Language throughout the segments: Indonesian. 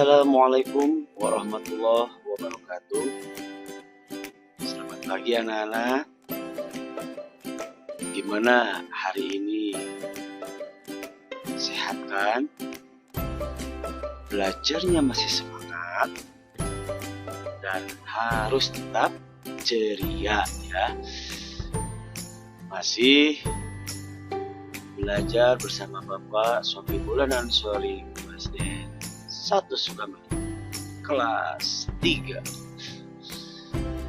Assalamualaikum warahmatullahi wabarakatuh. Selamat pagi anak-anak. Gimana hari ini? Sehat kan? Belajarnya masih semangat dan harus tetap ceria ya. Masih belajar bersama Bapak Sofi Bulan Ansori SD 1 Sukamaju kelas 3.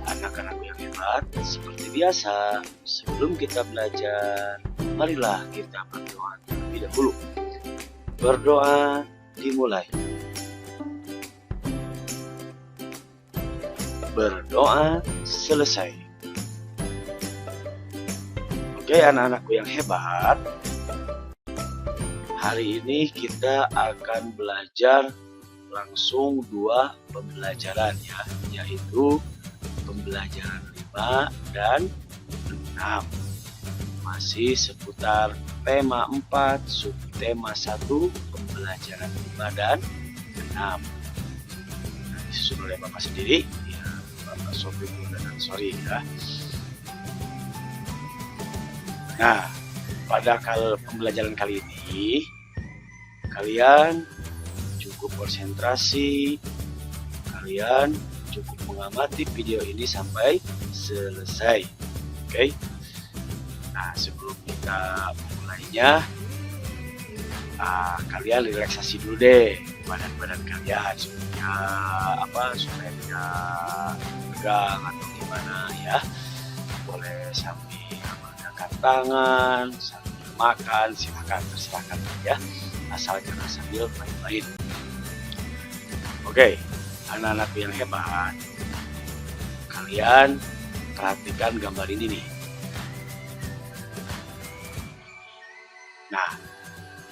Anak-anak yang hebat, seperti biasa sebelum kita belajar, marilah kita berdoa terlebih dahulu. Berdoa dimulai. Berdoa selesai. Oke anak-anakku yang hebat, hari ini kita akan belajar langsung 2 pembelajaran ya, yaitu pembelajaran 5 dan 6. Masih seputar tema 4, subtema 1, pembelajaran 5 dan 6. Nah, disusun oleh Bapak sendiri, ya, Bapak Sofi Bulan Ansori ya. Nah, pada pembelajaran kali ini kalian cukup konsentrasi, kalian cukup mengamati video ini sampai selesai. Oke. Nah, sebelum kita memulainya, kalian relaksasi dulu deh badan-badan kalian supaya tidak tegang atau gimana ya. Boleh sambil mengangkat tangan, sambil makan, silakan terserah kalian ya. Asal jangan sambil main-main. Oke, anak-anak yang hebat, kalian perhatikan gambar ini nih. Nah,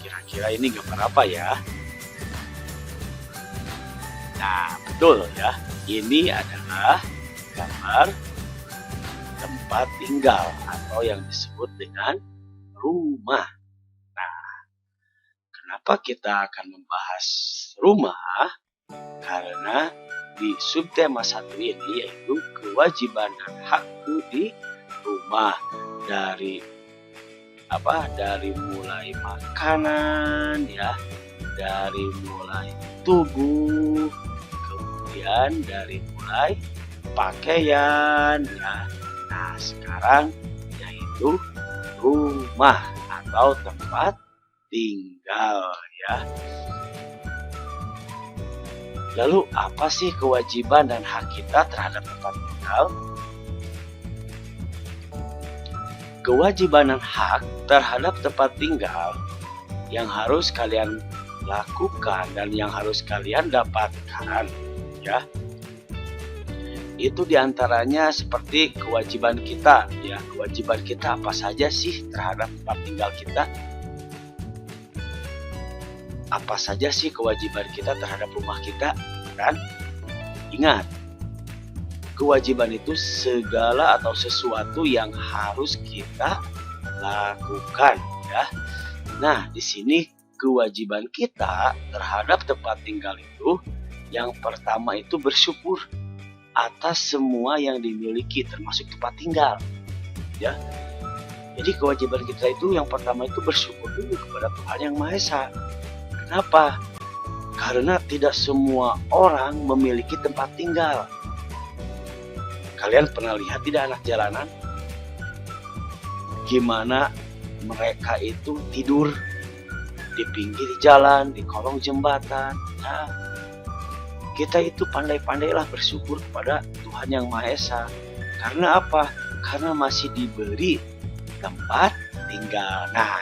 kira-kira ini gambar apa ya? Nah, betul ya, ini adalah gambar tempat tinggal atau yang disebut dengan rumah. Kenapa kita akan membahas rumah? Karena di subtema 1 ini yaitu kewajiban dan hakku di rumah, dari mulai makanan ya, dari mulai tubuh, kemudian dari mulai pakaian ya. Nah, sekarang yaitu rumah atau tempat tinggal ya. Lalu apa sih kewajiban dan hak kita terhadap tempat tinggal? Kewajiban dan hak terhadap tempat tinggal yang harus kalian lakukan dan yang harus kalian dapatkan ya, itu diantaranya seperti kewajiban kita ya. Kewajiban kita apa saja sih terhadap tempat tinggal kita? Apa saja sih kewajiban kita terhadap rumah kita? Dan ingat, kewajiban itu segala atau sesuatu yang harus kita lakukan ya. Nah, di sini kewajiban kita terhadap tempat tinggal itu yang pertama itu bersyukur atas semua yang dimiliki termasuk tempat tinggal ya. Jadi kewajiban kita itu yang pertama itu bersyukur dulu kepada Tuhan Yang Maha Esa. Kenapa? Karena tidak semua orang memiliki tempat tinggal. Kalian pernah lihat tidak anak jalanan? Gimana mereka itu tidur di pinggir jalan, di kolong jembatan. Nah, kita itu pandai-pandailah bersyukur kepada Tuhan Yang Maha Esa. Karena apa? Karena masih diberi tempat tinggal. Nah,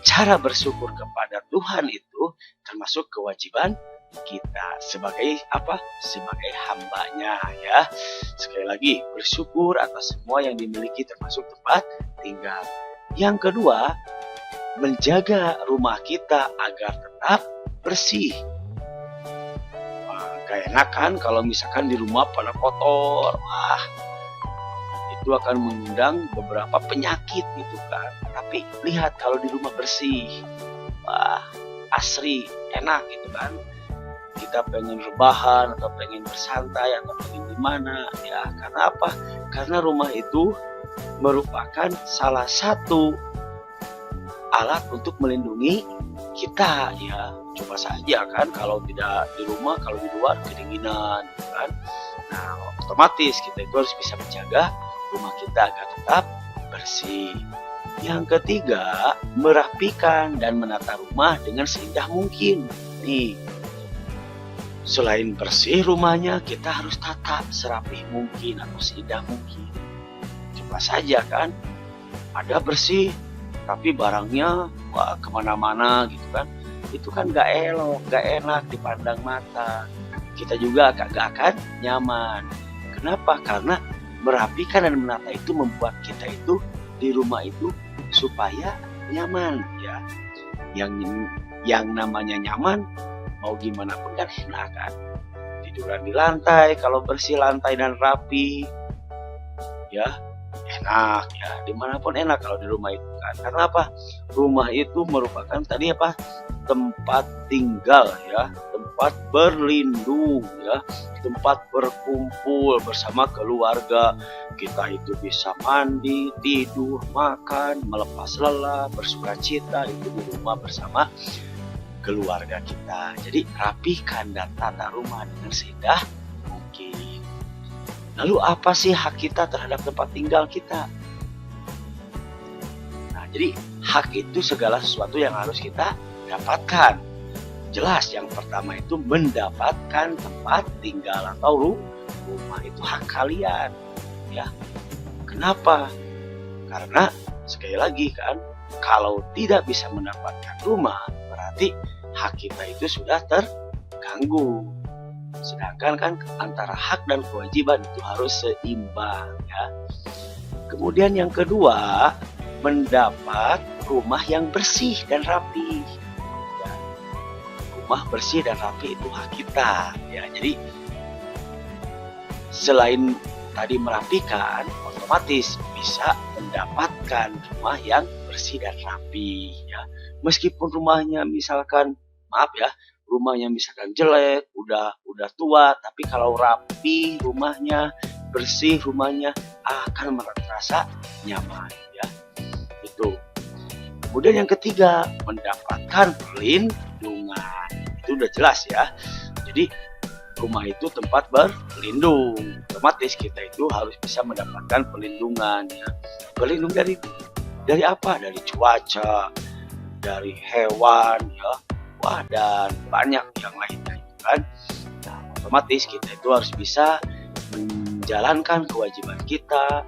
cara bersyukur kepada Tuhan itu termasuk kewajiban kita sebagai apa? Sebagai hambanya ya. Sekali lagi, bersyukur atas semua yang dimiliki termasuk tempat tinggal. Yang kedua, menjaga rumah kita agar tetap bersih. Gak enak kan kalau misalkan di rumah pada kotor. Itu akan mengundang beberapa penyakit gitu kan. Tapi lihat kalau di rumah bersih, asri, enak gitu kan. Kita kita pengen rebahan atau pengen bersantai atau pengen gimana ya, karena apa? Karena rumah itu merupakan salah satu alat untuk melindungi kita ya. Coba saja kan kalau tidak di rumah, kalau di luar kedinginan kan. Nah, otomatis kita itu harus bisa menjaga rumah kita agar tetap bersih. Yang ketiga, merapikan dan menata rumah dengan seindah mungkin. Nih, selain bersih rumahnya, kita harus tata serapih mungkin atau seindah mungkin. Coba saja kan, ada bersih, tapi barangnya wah kemana-mana gitu kan. Itu kan gak elok, gak enak dipandang mata. Kita juga gak akan nyaman. Kenapa? Karena merapikan dan menata itu membuat kita itu di rumah itu supaya nyaman ya. Yang namanya nyaman mau gimana pun kan enak kan. Tiduran di lantai, kalau bersih lantai dan rapi ya enak ya, dimanapun enak kalau di rumah itu kan. Karena apa? Rumah itu merupakan tadi apa? Tempat tinggal ya, tempat berlindung ya, tempat berkumpul bersama keluarga. Kita itu bisa mandi, tidur, makan, melepas lelah, bersukacita itu di rumah bersama keluarga kita. Jadi rapikan dan tata rumah dengan seindah mungkin. Lalu apa sih hak kita terhadap tempat tinggal kita? Nah, jadi hak itu segala sesuatu yang harus kita dapatkan. Jelas yang pertama itu mendapatkan tempat tinggal atau rumah, itu hak kalian ya. Kenapa? Karena sekali lagi kan, kalau tidak bisa mendapatkan rumah berarti hak kita itu sudah terganggu. Sedangkan kan antara hak dan kewajiban itu harus seimbang ya. Kemudian yang kedua, mendapat rumah yang bersih dan rapi. Rumah bersih dan rapi itu hak kita ya. Jadi selain tadi merapikan, otomatis bisa mendapatkan rumah yang bersih dan rapi ya. Meskipun rumahnya misalkan rumahnya misalkan jelek, udah tua, tapi kalau rapi rumahnya, bersih rumahnya, akan merasa nyaman ya. Itu. Kemudian yang ketiga, mendapatkan perlindungan. Itu udah jelas ya. Jadi rumah itu tempat berlindung. Otomatis kita itu harus bisa mendapatkan perlindungan ya. Berlindung dari apa? Dari cuaca, dari hewan ya. Wah, dan banyak yang lainnya itu kan. Nah, otomatis kita itu harus bisa menjalankan kewajiban kita,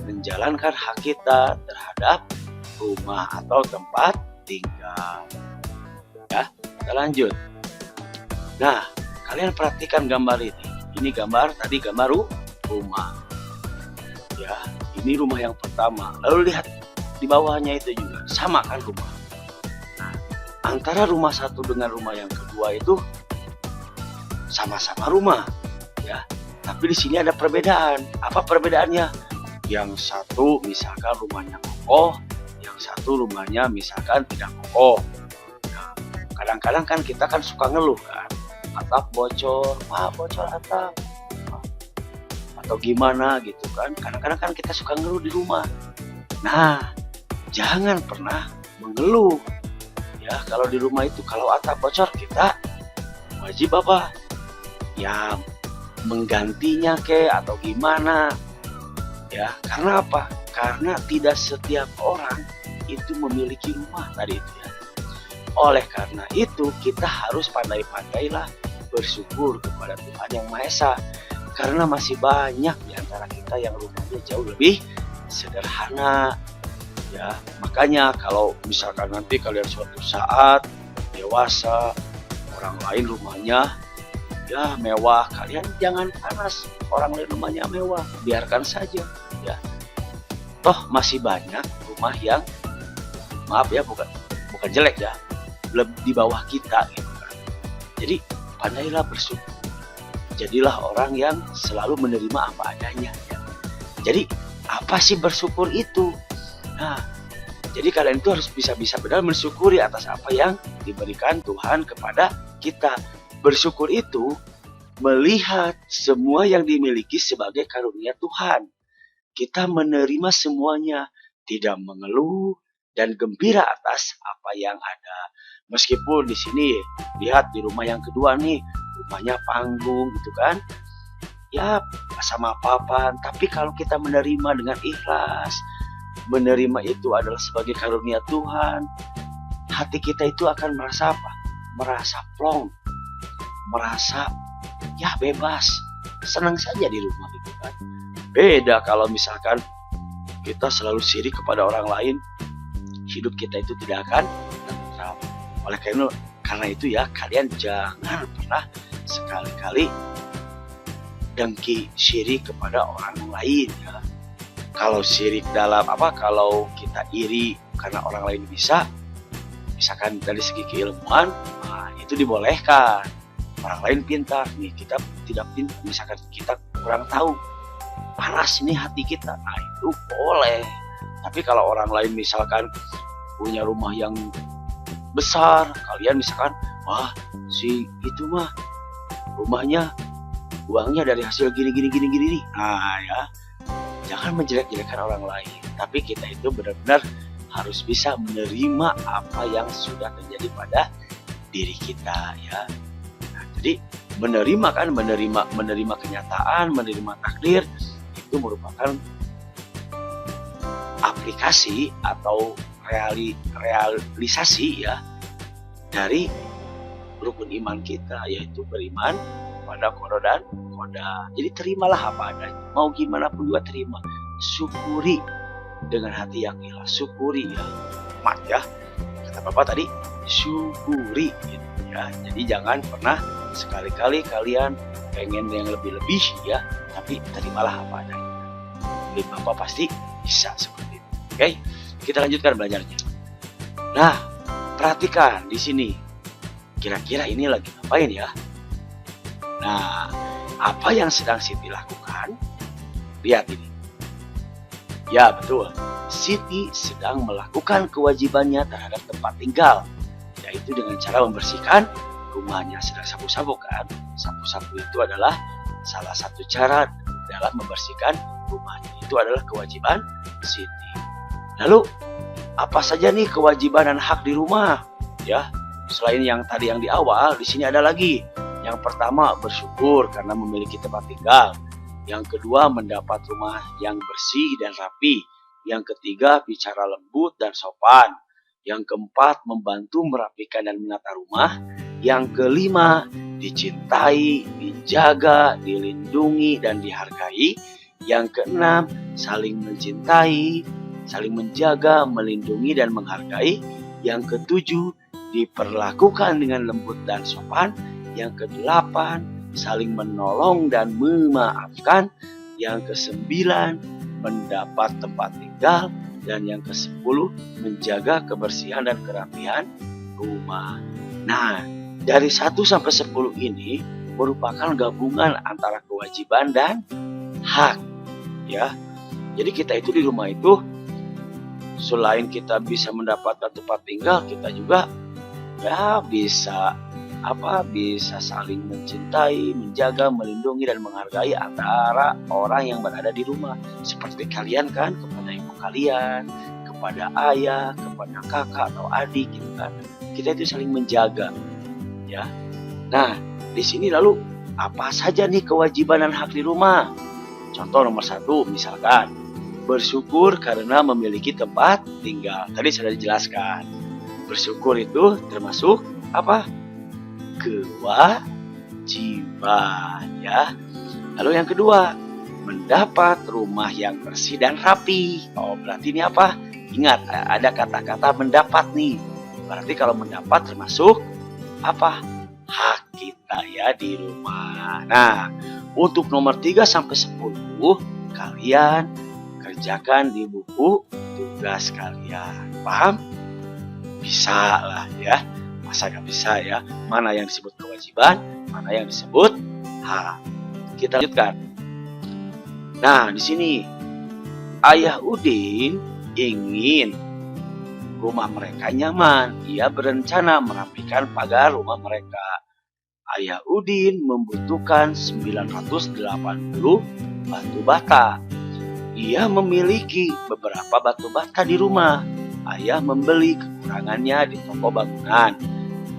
menjalankan hak kita terhadap rumah atau tempat tinggal. Ya, kita lanjut. Nah, kalian perhatikan gambar ini. Ini gambar rumah. Ya, ini rumah yang pertama. Lalu lihat di bawahnya itu juga sama kan rumah. Nah, antara rumah satu dengan rumah yang kedua itu sama-sama rumah, ya. Tapi di sini ada perbedaan. Apa perbedaannya? Yang satu misalkan rumahnya kokoh, yang satu rumahnya misalkan tidak kokoh. Nah, kadang-kadang kan kita kan suka ngeluh kan, atap bocor, bocor atap, atau gimana gitu kan. Kadang-kadang kan kita suka ngeluh di rumah. Nah, jangan pernah mengeluh. Ya, kalau di rumah itu kalau atap bocor kita wajib apa? Ya, menggantinya atau gimana. Ya, karena apa? Karena tidak setiap orang itu memiliki rumah tadi itu ya. Oleh karena itu kita harus pandai-pandailah bersyukur kepada Tuhan Yang Maha Esa. Karena masih banyak di antara kita yang rumahnya jauh lebih sederhana. Ya, makanya kalau misalkan nanti kalian suatu saat dewasa, orang lain rumahnya ya mewah, kalian jangan panas orang lain rumahnya mewah, biarkan saja ya. Toh masih banyak rumah yang bukan jelek ya, lebih di bawah kita gitu kan. Jadi pandailah bersyukur, jadilah orang yang selalu menerima apa adanya ya. Jadi apa sih bersyukur itu? Nah, jadi kalian itu harus bisa benar mensyukuri atas apa yang diberikan Tuhan kepada kita. Bersyukur itu melihat semua yang dimiliki sebagai karunia Tuhan. Kita menerima semuanya, tidak mengeluh dan gembira atas apa yang ada. Meskipun di sini lihat di rumah yang kedua nih, rumahnya panggung gitu kan. Ya sama papan, tapi kalau kita menerima dengan ikhlas, menerima itu adalah sebagai karunia Tuhan, hati kita itu akan merasa apa? Merasa plong, merasa ya bebas, senang saja di rumah gitu kan. Beda kalau misalkan kita selalu sirik kepada orang lain, hidup kita itu tidak akan tentram. Oleh karena itu ya, kalian jangan pernah sekali-kali dengki sirik kepada orang lain ya. Kalau sirik dalam kalau kita iri karena orang lain bisa, misalkan dari segi keilmuan, itu dibolehkan. Orang lain pintar, nih kita tidak pintar, misalkan kita kurang tahu, panas ini hati kita, itu boleh. Tapi kalau orang lain misalkan punya rumah yang besar, kalian misalkan, wah si itu mah rumahnya uangnya dari hasil gini nih. Ya, jangan menjelek-jelekan orang lain. Tapi kita itu benar-benar harus bisa menerima apa yang sudah terjadi pada diri kita ya. Jadi menerima kenyataan, menerima takdir itu merupakan aplikasi atau realisasi ya dari rukun iman kita, yaitu beriman pada qada dan qadar. Jadi terimalah apa adanya. Mau gimana pun juga terima. Syukuri dengan hati yang ikhlas. Syukuri ya. Mat ya. Kata Bapak tadi, syukuri gitu ya. Jadi jangan pernah sekali-kali kalian pengen yang lebih-lebih ya, tapi terimalah apa adanya. Jadi Bapak pasti bisa seperti itu. Oke, kita lanjutkan belajarnya. Nah, perhatikan di sini. Kira-kira ini lagi ngapain ya? Nah, apa yang sedang Siti lakukan? Lihat ini. Ya, betul. Siti sedang melakukan kewajibannya terhadap tempat tinggal, yaitu dengan cara membersihkan rumahnya. Sedang sapu-sapu kan? Sapu-sapu itu adalah salah satu cara dalam membersihkan rumahnya. Itu adalah kewajiban Siti. Lalu, apa saja nih kewajiban dan hak di rumah? Ya, selain yang tadi yang di awal, di sini ada lagi. Yang pertama, bersyukur karena memiliki tempat tinggal. Yang kedua, mendapat rumah yang bersih dan rapi. Yang ketiga, bicara lembut dan sopan. Yang keempat, membantu merapikan dan menata rumah. Yang kelima, dicintai, dijaga, dilindungi, dan dihargai. Yang keenam, saling mencintai, saling menjaga, melindungi, dan menghargai. Yang ketujuh, diperlakukan dengan lembut dan sopan. Yang kedelapan, saling menolong dan memaafkan. Yang kesembilan, mendapat tempat tinggal. Dan yang ke-10, menjaga kebersihan dan kerapian rumah. Nah, dari 1 sampai 10 ini merupakan gabungan antara kewajiban dan hak. Ya, jadi kita itu di rumah itu, selain kita bisa mendapatkan tempat tinggal, kita juga ya bisa saling mencintai, menjaga, melindungi, dan menghargai antara orang yang berada di rumah. Seperti kalian kan, kepada ibu kalian, kepada ayah, kepada kakak atau adik gitu kan. Kita itu saling menjaga ya. Nah, di sini lalu apa saja nih kewajiban dan hak di rumah? Contoh nomor 1 misalkan, bersyukur karena memiliki tempat tinggal. Tadi sudah dijelaskan. Bersyukur itu termasuk apa? Kewajiban ya. Lalu yang kedua, mendapat rumah yang bersih dan rapi. Oh, berarti ini apa? Ingat, ada kata-kata mendapat nih. Berarti kalau mendapat termasuk apa? Hak kita ya di rumah. Nah, untuk nomor 3 sampai 10 kalian kerjakan di buku tugas kalian. Paham? Bisa lah ya. Masa gak bisa ya? Mana yang disebut kewajiban, mana yang disebut hak. Kita lanjutkan. Nah, di sini Ayah Udin ingin rumah mereka nyaman. Ia berencana merapikan pagar rumah mereka. Ayah Udin membutuhkan 980 batu bata. Ia memiliki beberapa batu bata di rumah. Ayah membeli kekurangannya di toko bangunan.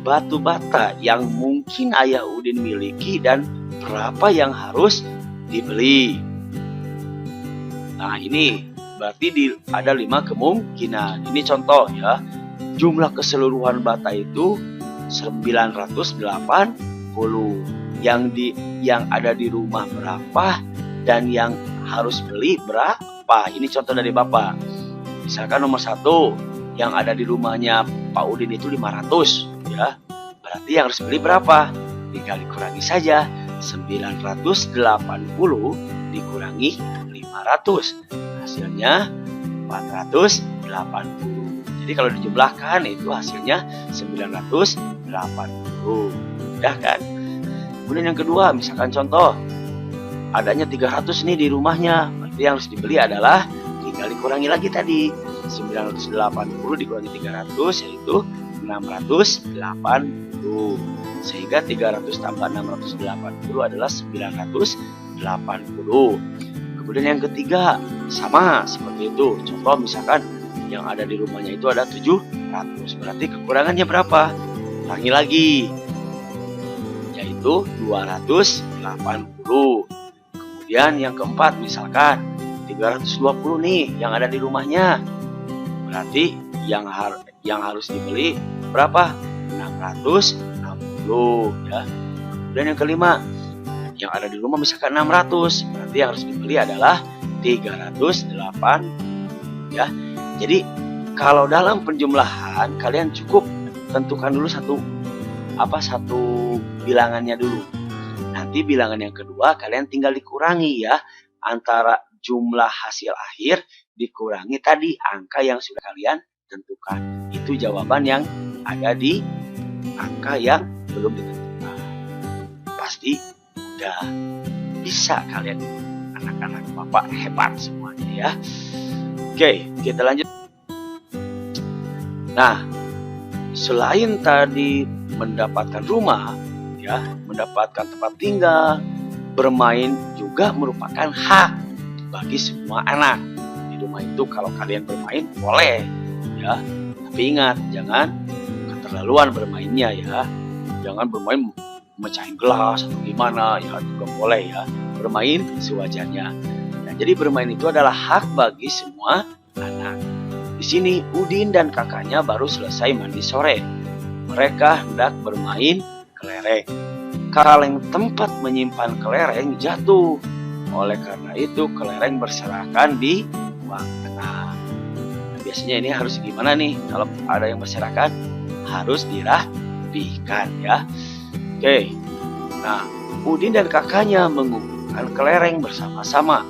Batu bata yang mungkin Ayah Udin miliki dan berapa yang harus dibeli. Nah, ini berarti ada 5 kemungkinan. Ini contoh ya. Jumlah keseluruhan bata itu 980. Yang ada di rumah berapa dan yang harus beli berapa. Ini contoh dari Bapak. Misalkan nomor 1, yang ada di rumahnya Pak Udin itu 500 ya. Berarti yang harus beli berapa? Tinggal dikurangi saja. 980 dikurangi 500. Hasilnya 480. Jadi kalau dijumlahkan itu hasilnya 980. Mudah kan? Kemudian yang kedua, misalkan contoh adanya 300 nih di rumahnya. Berarti yang harus dibeli adalah tinggal dikurangi lagi tadi. 980 dikurangi 300 yaitu 680. Sehingga 300 tambah 680 adalah 980. Kemudian yang ketiga, sama seperti itu. Contoh misalkan yang ada di rumahnya itu ada 700. Berarti kekurangannya berapa? Kurangi lagi. Yaitu 280. Kemudian yang keempat misalkan 320 nih yang ada di rumahnya. Berarti yang harus dibeli berapa? 660 ya. Kemudian yang kelima, yang ada di rumah misalkan 600. Berarti yang harus dibeli adalah 308 ya. Jadi kalau dalam penjumlahan kalian cukup tentukan dulu satu bilangannya dulu. Nanti bilangan yang kedua kalian tinggal dikurangi ya, antara jumlah hasil akhir dikurangi tadi angka yang sudah kalian tentukan. Itu jawaban yang ada di angka yang belum ditentukan. Pasti udah bisa kalian, anak-anak Bapak hebat semuanya ya. Oke, kita lanjut. Nah, selain tadi mendapatkan rumah, ya, mendapatkan tempat tinggal, bermain juga merupakan hak bagi semua anak. Di rumah itu kalau kalian bermain boleh, ya. Tapi ingat, jangan keterlaluan bermainnya ya. Jangan bermain mecahin gelas atau gimana, ya juga boleh ya. Bermain sewajarnya. Nah, jadi bermain itu adalah hak bagi semua anak. Di sini Udin dan kakaknya baru selesai mandi sore. Mereka hendak bermain kelereng. Kaleng tempat menyimpan kelereng jatuh. Oleh karena itu kelereng berserakan di ruang tengah. Nah, biasanya ini harus gimana nih? Kalau ada yang berserakan harus dirapikan ya. Oke. Nah, Udin dan kakaknya mengumpulkan kelereng bersama-sama.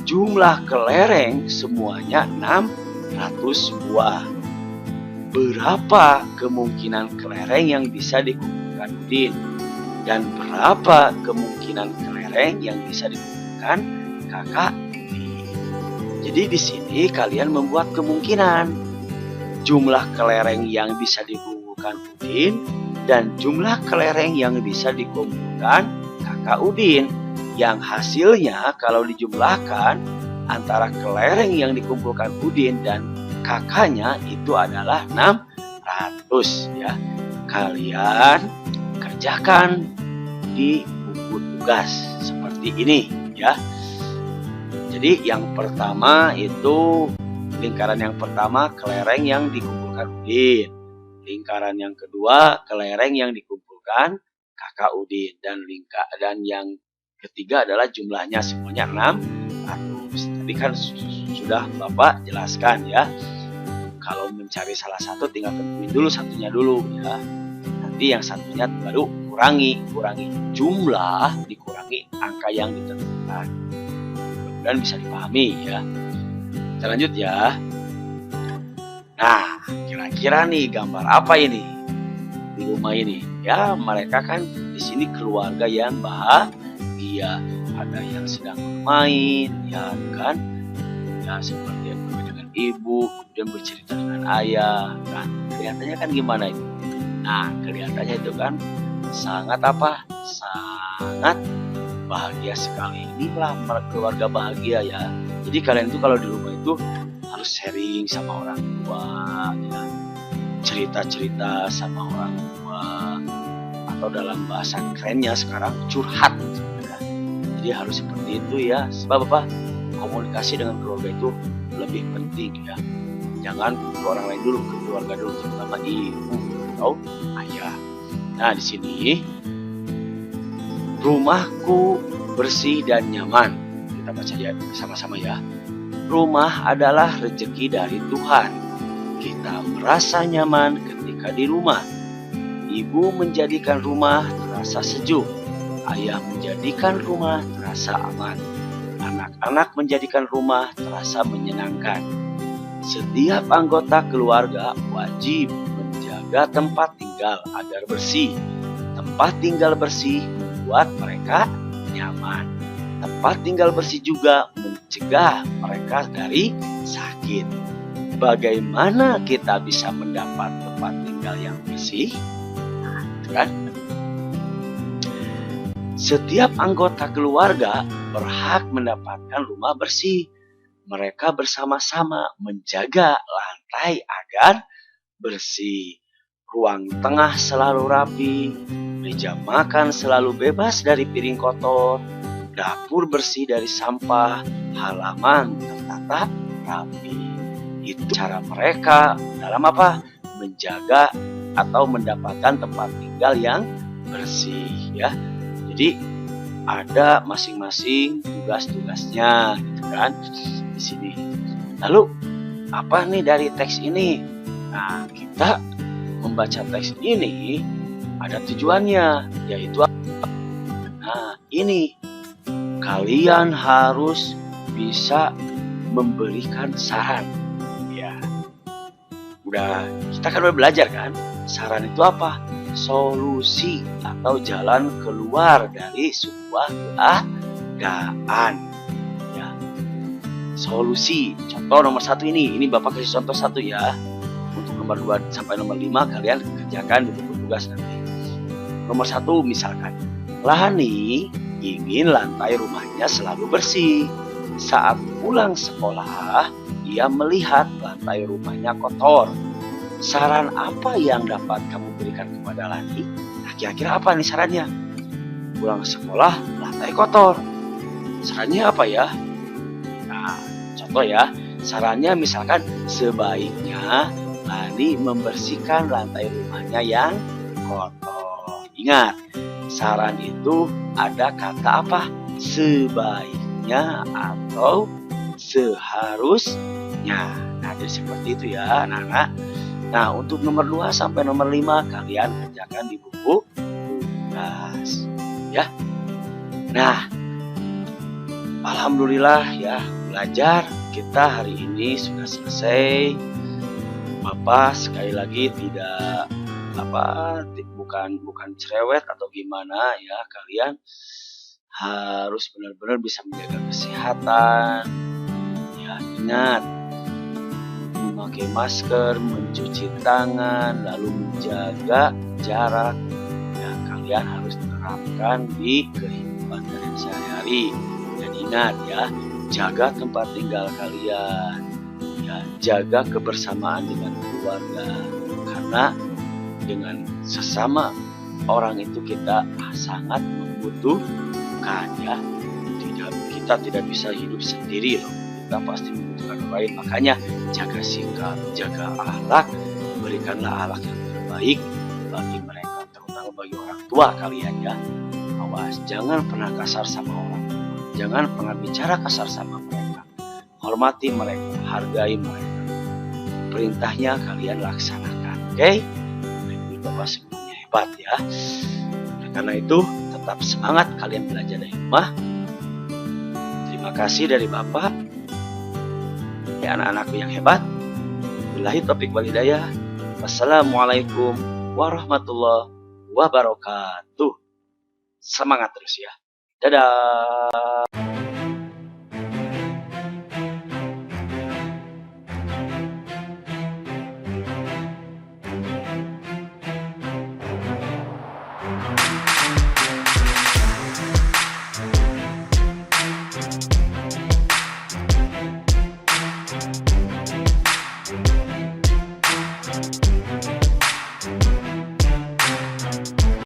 Jumlah kelereng semuanya 600 buah. Berapa kemungkinan kelereng yang bisa dikumpulkan Udin? Dan berapa kemungkinan kelereng yang bisa dikumpulkan kakak Udin? Jadi di sini kalian membuat kemungkinan. Jumlah kelereng yang bisa dikumpulkan Udin dan jumlah kelereng yang bisa dikumpulkan kakak Udin. Yang hasilnya kalau dijumlahkan antara kelereng yang dikumpulkan Udin dan kakaknya itu adalah 600 ya. Kalian kerjakan di buku tugas seperti ini ya. Jadi yang pertama itu lingkaran yang pertama kelereng yang dikumpulkan Udin. Lingkaran yang kedua kelereng yang dikumpulkan kakak Udin dan yang ketiga adalah jumlahnya semuanya 600. Tadi kan sudah Bapak jelaskan ya. Kalau mencari salah satu tinggal tentuin dulu satunya dulu ya. Nanti yang satunya baru kurangi jumlah dikurangi angka yang ditentukan. Mudah-mudahan bisa dipahami ya. Kita lanjut ya. Nah, kira-kira nih gambar apa ini di rumah ini? Ya, mereka kan di sini keluarga yang bahagia. Ada yang sedang bermain, ya kan? Ya seperti yang bermain dengan ibu, kemudian bercerita dengan ayah. Kan kelihatannya kan gimana itu? Nah, kelihatannya itu kan sangat apa? Sangat bahagia sekali. Inilah keluarga bahagia ya. Jadi kalian itu kalau di rumah itu harus sharing sama orang tua, ya. Cerita-cerita sama orang tua, atau dalam bahasa kerennya sekarang curhat. Ya. Jadi harus seperti itu ya. Sebab apa? Komunikasi dengan keluarga itu lebih penting ya. Jangan ke orang lain dulu, ke keluarga dulu, terutama ibu atau ayah. Nah, di sini rumahku bersih dan nyaman. Kita baca ya sama-sama ya. Rumah adalah rezeki dari Tuhan. Kita merasa nyaman ketika di rumah. Ibu menjadikan rumah terasa sejuk. Ayah menjadikan rumah terasa aman. Anak-anak menjadikan rumah terasa menyenangkan. Setiap anggota keluarga wajib menjaga tempat tinggal agar bersih. Tempat tinggal bersih membuat mereka nyaman. Tempat tinggal bersih juga mencegah mereka dari sakit. Bagaimana kita bisa mendapat tempat tinggal yang bersih? Nah, itu kan? Setiap anggota keluarga berhak mendapatkan rumah bersih. Mereka bersama-sama menjaga lantai agar bersih. Ruang tengah selalu rapi. Meja makan selalu bebas dari piring kotor. Dapur bersih dari sampah. Halaman tertata rapi. Itu cara mereka dalam apa? Menjaga atau mendapatkan tempat tinggal yang bersih ya. Jadi ada masing-masing tugas-tugasnya gitu kan di sini. Lalu apa nih dari teks ini? Nah, kita membaca teks ini ada tujuannya, yaitu nah, ini kalian harus bisa memberikan saran. Ya. Kita kan udah belajar kan? Saran itu apa? Solusi atau jalan keluar dari sebuah keadaan. Ya. Solusi. Contoh nomor 1 ini Bapak kasih contoh 1 ya. Untuk nomor 2 sampai nomor 5 kalian kerjakan di buku tugas nanti. Nomor 1 misalkan, Lahani ingin lantai rumahnya selalu bersih. Saat pulang sekolah, ia melihat lantai rumahnya kotor. Saran apa yang dapat kamu berikan kepada Lani? Nah, kira-kira apa nih sarannya? Pulang sekolah, lantai kotor. Sarannya apa ya? Nah, contoh ya. Sarannya misalkan sebaiknya Lani membersihkan lantai rumahnya yang kotor. Ingat, saran itu ada kata apa? Sebaiknya atau seharusnya. Nah, jadi seperti itu ya anak-anak. Nah, untuk nomor 2 sampai nomor 5 kalian kerjakan di buku tugas ya. Nah, alhamdulillah ya, belajar kita hari ini sudah selesai. Bapak sekali lagi tidak bukan cerewet atau gimana ya, kalian harus benar-benar bisa menjaga kesehatan. Ya, ingat memakai masker, mencuci tangan, lalu menjaga jarak yang kalian harus terapkan di kehidupan kalian sehari-hari. Dan ingat ya, jaga tempat tinggal kalian, ya, jaga kebersamaan dengan keluarga, karena dengan sesama orang itu kita sangat membutuhkan ya. Kita tidak bisa hidup sendiri loh. Kita pasti membutuhkan orang lain. Makanya jaga sikap, jaga akhlak, berikanlah akhlak yang terbaik bagi mereka, terutama bagi orang tua kalian ya. Awas, jangan pernah kasar sama orang tua, jangan pernah bicara kasar sama mereka. Hormati mereka, hargai mereka. Perintahnya kalian laksanakan, oke? Ibu Bapak semuanya hebat ya. Karena itu tetap semangat kalian belajar dari rumah. Terima kasih dari Bapak. Ya, anak-anakku yang hebat. Billahi taufiq wal hidayah. Wassalamualaikum warahmatullahi wabarakatuh. Semangat terus ya. Dadah.